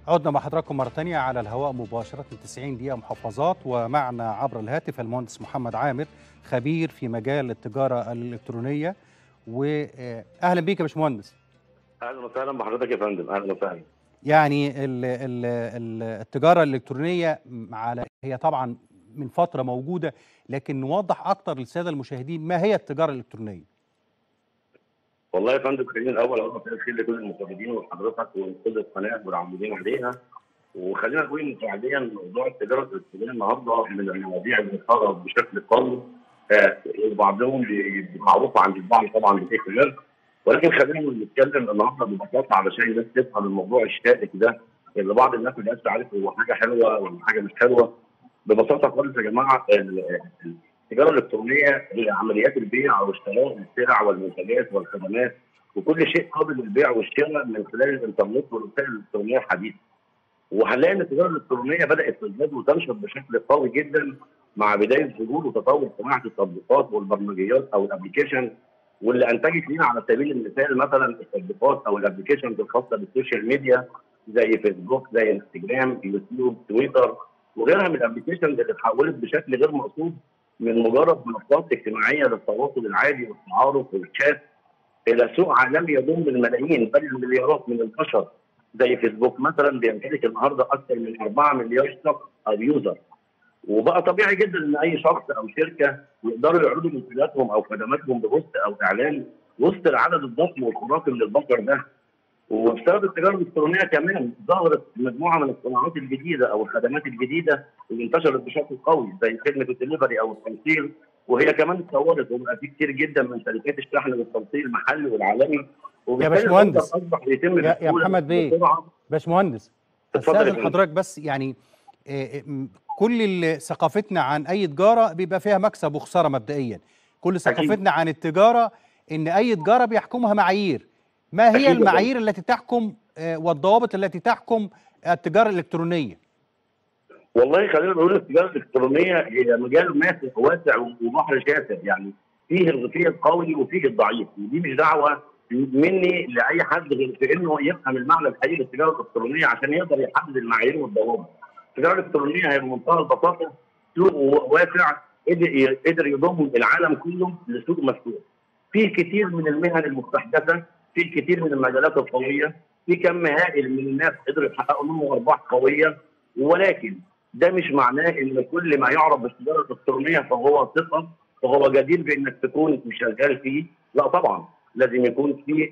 عدنا مع حضراتكم مرة تانية على الهواء مباشرة 90 دقيقة محافظات، ومعنا عبر الهاتف المهندس محمد عامر، خبير في مجال التجارة الإلكترونية. وأهلا بيك يا باشمهندس. اهلا وسهلا بحضرتك يا فندم، اهلا وسهلا. يعني التجارة الإلكترونية هي طبعا من فترة موجودة، لكن نوضح أكتر للسادة المشاهدين ما هي التجارة الإلكترونية. والله يا فندم، خلينا الاول اقول مساء الخير لكل المشاهدين وحضرتك وكل القناه والعاملين عليها. وخلينا نقول ان فعليا موضوع التجاره الالكترونيه النهارده من المواضيع اللي بتتطرق بشكل قوي. وبعضهم معروف عند البعض طبعا بالاي كوميرس، ولكن خلينا نتكلم النهارده ببساطه علشان الناس تفهم الموضوع الشائك ده اللي بعض الناس ما بقاش عارف هو حاجه حلوه ولا حاجه مش حلوه. ببساطه خالص يا جماعه، التجاره الالكترونيه هي عمليات البيع او شراء السلع والمنتجات والخدمات وكل شيء قابل للبيع والشراء من خلال الانترنت والوسائل الالكترونيه الحديثه. وهنلاقي ان التجاره الالكترونيه بدات تزداد وتنشط بشكل قوي جدا مع بدايه ظهور وتطور صناعه التطبيقات والبرمجيات او الابلكيشن، واللي انتجت لنا على سبيل المثال مثلا التطبيقات او الابلكيشنز الخاصه بالسوشيال ميديا زي فيسبوك، زي انستجرام، يوتيوب، تويتر وغيرها من الابلكيشنز اللي اتحولت بشكل غير مقصود من مجرد منصات اجتماعيه للتواصل العادي والتعارف والشات الى سوق عالمي يضم الملايين بل المليارات من البشر. زي فيسبوك مثلا بيمتلك النهارده اكثر من 4 مليار شخص او يوزر. وبقى طبيعي جدا ان اي شخص او شركه يقدروا يعرضوا منتجاتهم او خدماتهم ببوست او اعلان وسط العدد الضخم والخرافي من البشر ده. وبسبب التجاره الالكترونيه كمان ظهرت مجموعه من الصناعات الجديده او الخدمات الجديده اللي انتشرت بشكل قوي زي خدمه الدليفري او التوصيل، وهي كمان اتطورت وبقى في كتير جدا من شركات الشحن والتوصيل المحلي والعالمي، يا وبالتالي الاوردر باشمهندس، اصبح يتم يا بسهوله محمد بيه، وبسرعه. باشمهندس، اتفضل يا استاذن فندم. حضرتك بس يعني كل ثقافتنا عن اي تجاره بيبقى فيها مكسب وخساره مبدئيا. كل اكيد. ثقافتنا عن التجاره ان اي تجاره بيحكمها معايير. ما هي اكيد يا فندم. المعايير التي تحكم والضوابط التي تحكم التجاره الالكترونيه؟ والله خلينا نقول التجاره الالكترونيه هي مجال واسع وبحر شاسع، يعني فيه الفيه القوي وفيه الضعيف، ودي مش دعوه مني لاي حد غير في انه يفهم المعنى الحقيقي للتجاره الالكترونيه عشان يقدر يحدد المعايير والضوابط. التجاره الالكترونيه هي بمنتهى البساطه سوق واسع قدر يضم العالم كله لسوق مفتوح. في كثير من المهن المستحدثه، في كثير من المجالات القويه، في كم هائل من الناس قدروا يحققوا منه ارباح قويه، ولكن ده مش معناه ان كل ما يعرف بالتجاره الالكترونيه فهو ثقه، فهو جدير بانك تكون شغال فيه. لا طبعا، لازم يكون في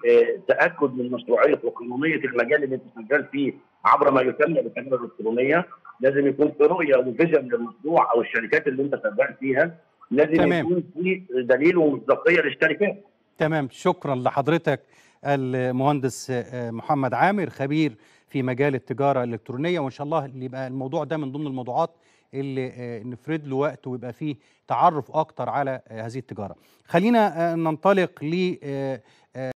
تاكد من مشروعيه وقانونيه المجال اللي انت شغال فيه عبر ما يسمى بالتجاره الالكترونيه. لازم يكون في رؤيه وفيجن للمشروع او الشركات اللي انت شغال فيها. لازم تمام، يكون في دليل ومصداقيه للشركات. تمام. شكرا لحضرتك المهندس محمد عامر، خبير في مجال التجارة الإلكترونية. وإن شاء الله اللي يبقى الموضوع ده من ضمن الموضوعات اللي نفرد له وقت ويبقى فيه تعرف أكتر على هذه التجارة. خلينا ننطلق